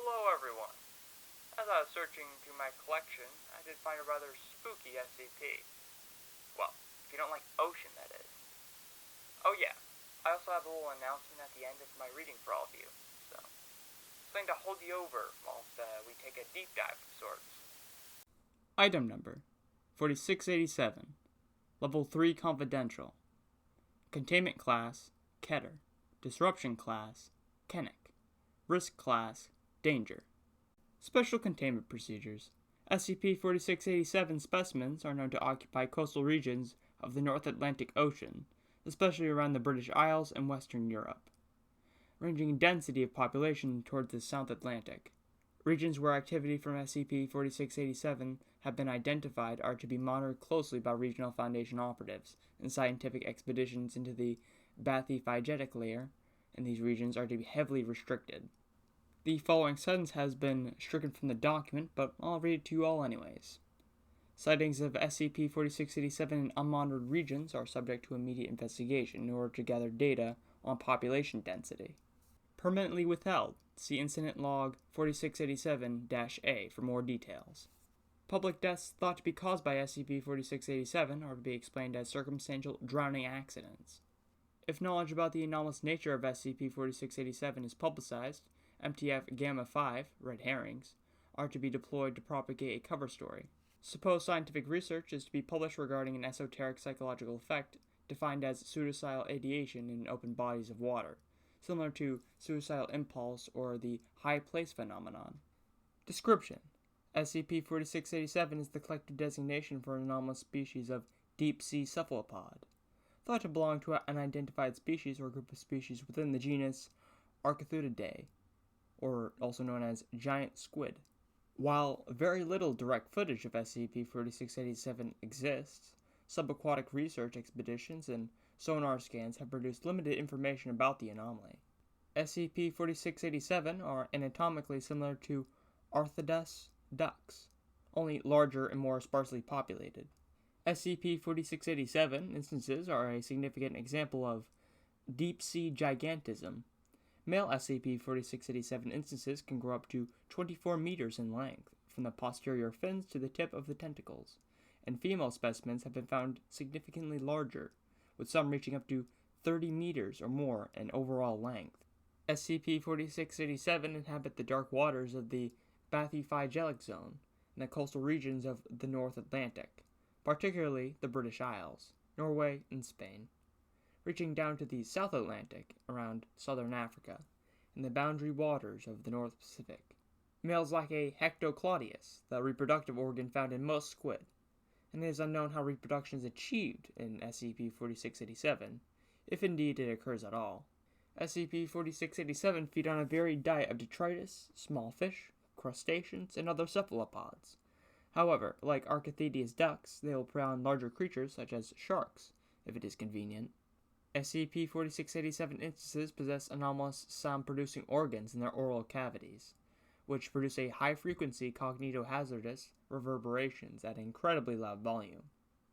Hello everyone. As I was searching through my collection, I did find a rather spooky SCP. Well, if you don't like ocean, that is. Oh yeah, I also have a little announcement at the end of my reading for all of you, so something to hold you over whilst we take a deep dive of sorts. Item number 4687, Level 3 Confidential. Containment Class, Keter. Disruption Class, Kennick. Risk Class, Danger. Special Containment Procedures. SCP-4687 specimens are known to occupy coastal regions of the North Atlantic Ocean, especially around the British Isles and Western Europe, ranging in density of population towards the South Atlantic. Regions where activity from SCP-4687 have been identified are to be monitored closely by Regional Foundation operatives, and scientific expeditions into the bathyphygetic layer in these regions are to be heavily restricted. The following sentence has been stricken from the document, but I'll read it to you all anyways. Sightings of SCP-4687 in unmonitored regions are subject to immediate investigation in order to gather data on population density. Permanently withheld. See Incident Log 4687-A for more details. Public deaths thought to be caused by SCP-4687 are to be explained as circumstantial drowning accidents. If knowledge about the anomalous nature of SCP-4687 is publicized, MTF Gamma-5, red herrings, are to be deployed to propagate a cover story. Supposed scientific research is to be published regarding an esoteric psychological effect defined as suicidal ideation in open bodies of water, similar to suicidal impulse or the high place phenomenon. Description: SCP-4687 is the collective designation for an anomalous species of deep-sea cephalopod, thought to belong to an unidentified species or group of species within the genus Archaeotheridae, or also known as giant squid. While very little direct footage of SCP-4687 exists, subaquatic research expeditions and sonar scans have produced limited information about the anomaly. SCP-4687 are anatomically similar to Arthrodus ducks, only larger and more sparsely populated. SCP-4687 instances are a significant example of deep-sea gigantism. Male SCP-4687 instances can grow up to 24 meters in length, from the posterior fins to the tip of the tentacles, and female specimens have been found significantly larger, with some reaching up to 30 meters or more in overall length. SCP-4687 inhabit the dark waters of the bathyphygetic zone in the coastal regions of the North Atlantic, particularly the British Isles, Norway, and Spain, reaching down to the South Atlantic around southern Africa, and the boundary waters of the North Pacific. Males lack a hectoclaudius, the reproductive organ found in most squid, and it is unknown how reproduction is achieved in SCP-4687, if indeed it occurs at all. SCP-4687 feed on a varied diet of detritus, small fish, crustaceans, and other cephalopods. However, like Archaeotheridae ducks, they will prey on larger creatures such as sharks, if it is convenient. SCP-4687 instances possess anomalous sound-producing organs in their oral cavities, which produce a high-frequency cognitohazardous reverberations at an incredibly loud volume.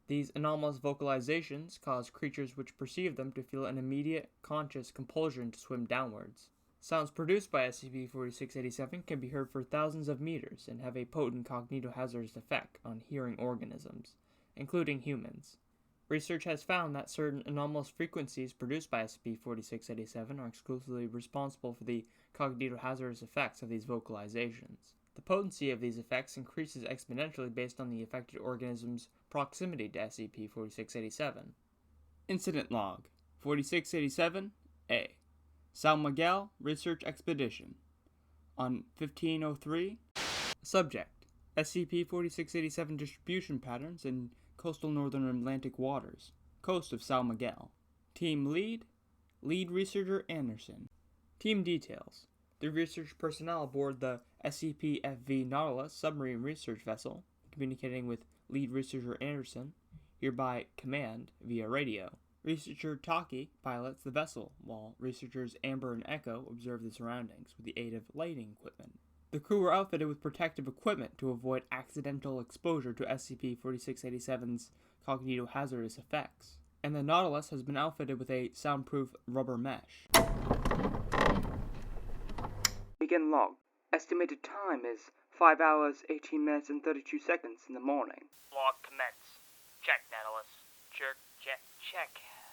These anomalous vocalizations cause creatures which perceive them to feel an immediate, conscious compulsion to swim downwards. Sounds produced by SCP-4687 can be heard for thousands of meters and have a potent cognitohazardous effect on hearing organisms, including humans. Research has found that certain anomalous frequencies produced by SCP-4687 are exclusively responsible for the cognitohazardous effects of these vocalizations. The potency of these effects increases exponentially based on the affected organism's proximity to SCP-4687. Incident Log 4687-A. San Miguel Research Expedition. On 1503, Subject: SCP-4687 distribution patterns in coastal northern Atlantic waters, coast of San Miguel. Team Lead Researcher Anderson. Team Details: the research personnel aboard the SCP-FV Nautilus submarine research vessel, communicating with Lead Researcher Anderson, hereby command via radio. Researcher Taki pilots the vessel, while researchers Amber and Echo observe the surroundings with the aid of lighting equipment. The crew were outfitted with protective equipment to avoid accidental exposure to SCP-4687's cognitohazardous effects, and the Nautilus has been outfitted with a soundproof rubber mesh. Begin log. Estimated time is 5 hours, 18 minutes, and 32 seconds in the morning. Log commence. Check, Nautilus. Check.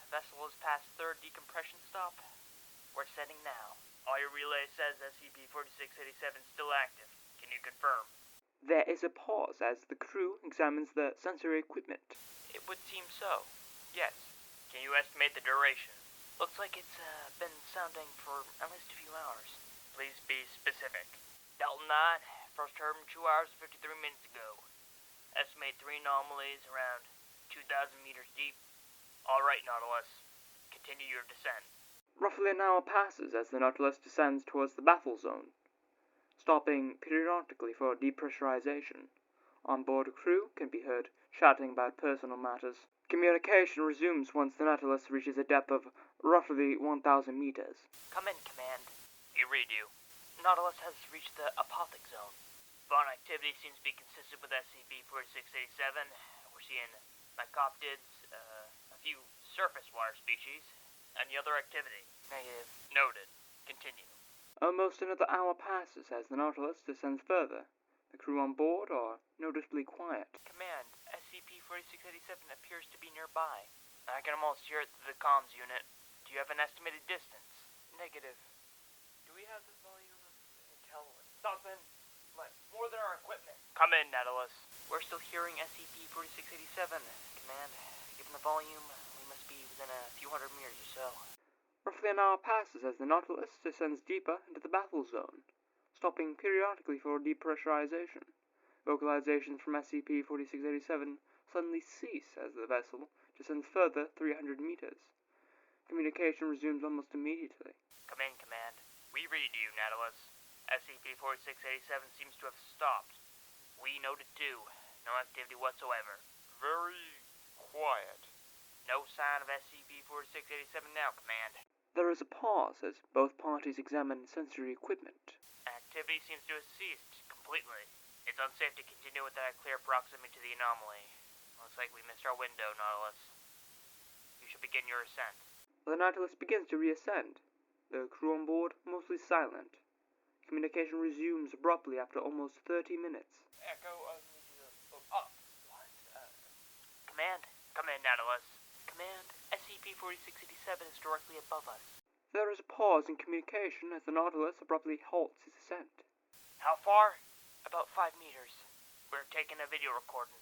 Vessel has passed third decompression stop. We're sending now. All your relay says SCP-4687 still active. Can you confirm? There is a pause as the crew examines the sensory equipment. It would seem so. Yes. Can you estimate the duration? Looks like it's been sounding for at least a few hours. Please be specific. Delta 9, first heard 2 hours and 53 minutes ago. Estimate 3 anomalies around 2,000 meters deep. Alright, Nautilus. Continue your descent. Roughly an hour passes as the Nautilus descends towards the battle zone, stopping periodically for depressurization. On-board crew can be heard chatting about personal matters. Communication resumes once the Nautilus reaches a depth of roughly 1,000 meters. Come in, Command. We read you. Nautilus has reached the apothic zone. Fauna activity seems to be consistent with SCP-4687. We're seeing mycoptids, a few surface water species. Any other activity? Negative. Noted. Continue. Almost another hour passes as the Nautilus descends further. The crew on board are noticeably quiet. Command, SCP-4687 appears to be nearby. I can almost hear it through the comms unit. Do you have an estimated distance? Negative. Do we have the volume of intelligence? Something like more than our equipment. Come in, Nautilus. We're still hearing SCP-4687. Command, given the volume, we must be within a few hundred meters or so. Roughly an hour passes as the Nautilus descends deeper into the battle zone, stopping periodically for depressurization. Vocalizations from SCP-4687 suddenly cease as the vessel descends further 300 meters. Communication resumes almost immediately. Come in, Command. We read you, Nautilus. SCP-4687 seems to have stopped. We noted too. No activity whatsoever. Very quiet. No sign of SCP-4687 now, Command. There is a pause as both parties examine sensory equipment. Activity seems to have ceased completely. It's unsafe to continue without clear proximity to the anomaly. Looks like we missed our window, Nautilus. You should begin your ascent. The Nautilus begins to reascend. The crew on board mostly silent. Communication resumes abruptly after almost 30 minutes. Echo, what? Command, come in, Nautilus. Command, SCP-4687 is directly above us. There is a pause in communication as the Nautilus abruptly halts its ascent. How far? About 5 meters. We're taking a video recording.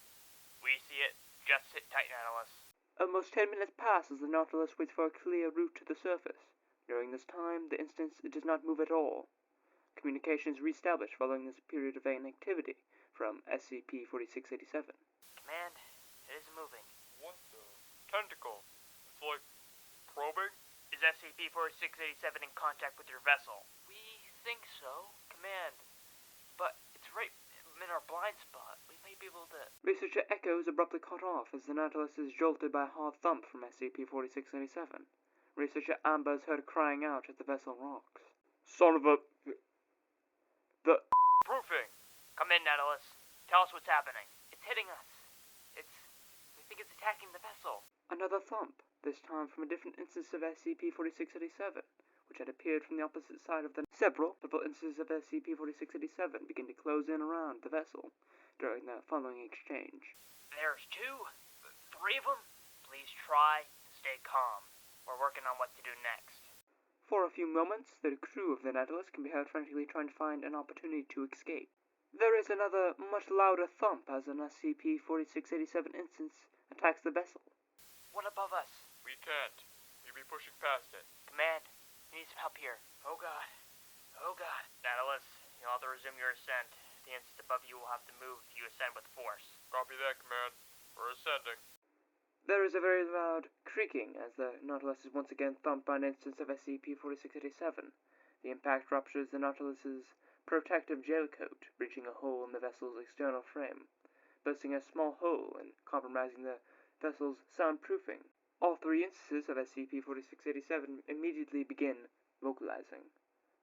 We see it. Just sit tight, Nautilus. Almost 10 minutes pass as the Nautilus waits for a clear route to the surface. During this time, the instance does not move at all. Communication is reestablished following this period of inactivity from SCP-4687. Command, it isn't moving. What the? Tentacle. It's like probing? Is SCP-4687 in contact with your vessel? We think so, Command. But it's right in our blind spot. We may be able to... Researcher Echo is abruptly cut off as the Nautilus is jolted by a hard thump from SCP-4687. Researcher Amber is heard crying out as the vessel rocks. Son of a... Proofing! Come in, Nautilus. Tell us what's happening. It's hitting us. We think it's attacking the vessel. Another thump, this time from a different instance of SCP-4687, which had appeared from the opposite side of the... Several instances of SCP-4687 begin to close in around the vessel during the following exchange. There's 2, 3 of them. Please try to stay calm. We're working on what to do next. For a few moments, the crew of the Nautilus can be heard frantically trying to find an opportunity to escape. There is another, much louder thump as an SCP-4687 instance attacks the vessel. One above us. We can't. You'll be pushing past it. Command, we need some help here. Oh god. Nautilus, you'll have to resume your ascent. The instance above you will have to move if you ascend with force. Copy that, Command. We're ascending. There is a very loud creaking as the Nautilus is once again thumped by an instance of SCP-4687. The impact ruptures the Nautilus's protective gel coat, breaching a hole in the vessel's external frame, bursting a small hole and compromising the vessel's soundproofing. All 3 instances of SCP-4687 immediately begin vocalizing.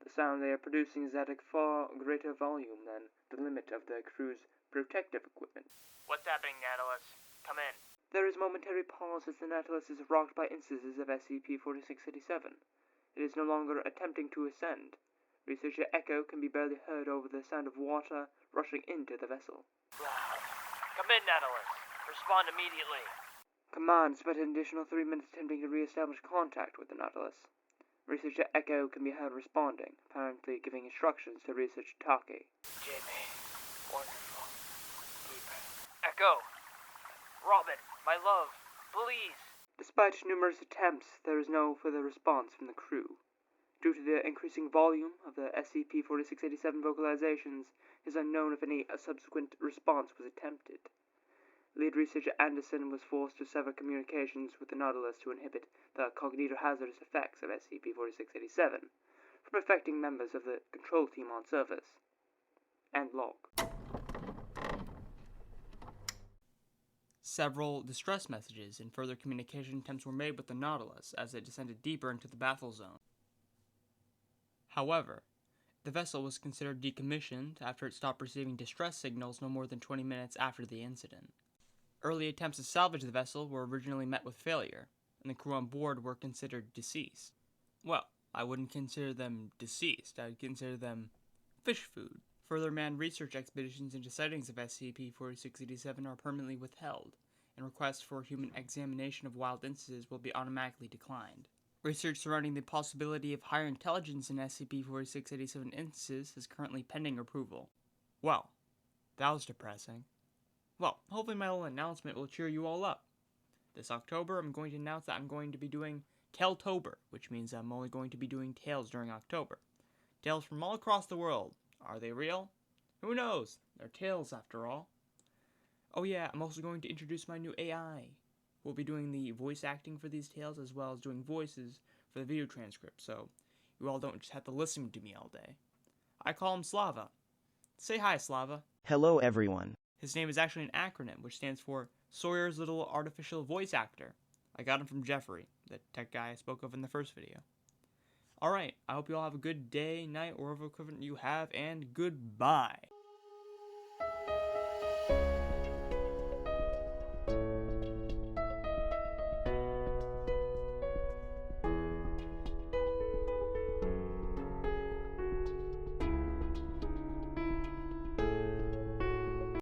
The sound they are producing is at a far greater volume than the limit of the crew's protective equipment. What's happening, Nautilus? Come in. There is a momentary pause as the Nautilus is rocked by instances of SCP-4687. It is no longer attempting to ascend. Researcher Echo can be barely heard over the sound of water rushing into the vessel. Come in, Nautilus. Respond immediately. Command spent an additional 3 minutes attempting to re-establish contact with the Nautilus. Researcher Echo can be heard responding, apparently giving instructions to Researcher Taki. Jimmy. Wonderful. Deep. Echo. Robin, my love. Please. Despite numerous attempts, there is no further response from the crew. Due to the increasing volume of the SCP-4687 vocalizations, it is unknown if any subsequent response was attempted. Lead researcher Anderson was forced to sever communications with the Nautilus to inhibit the cognitohazardous effects of SCP-4687 from affecting members of the control team on surface. End log. Several distress messages and further communication attempts were made with the Nautilus as it descended deeper into the battle zone. However, the vessel was considered decommissioned after it stopped receiving distress signals no more than 20 minutes after the incident. Early attempts to salvage the vessel were originally met with failure, and the crew on board were considered deceased. Well, I wouldn't consider them deceased, I'd consider them fish food. Further manned research expeditions into sightings of SCP-4687 are permanently withheld, and requests for human examination of wild instances will be automatically declined. Research surrounding the possibility of higher intelligence in SCP-4687 instances is currently pending approval. Well, that was depressing. Well, hopefully my little announcement will cheer you all up. This October, I'm going to announce that I'm going to be doing Tailtober, which means I'm only going to be doing tales during October. Tales from all across the world. Are they real? Who knows? They're tales, after all. Oh yeah, I'm also going to introduce my new AI. We'll be doing the voice acting for these tales as well as doing voices for the video transcript, so you all don't just have to listen to me all day. I call him Slava. Say hi, Slava. Hello everyone. His name is actually an acronym, which stands for Sawyer's Little Artificial Voice Actor. I got him from Jeffrey, the tech guy I spoke of in the first video. Alright, I hope you all have a good day, night, or whatever equipment you have, and goodbye.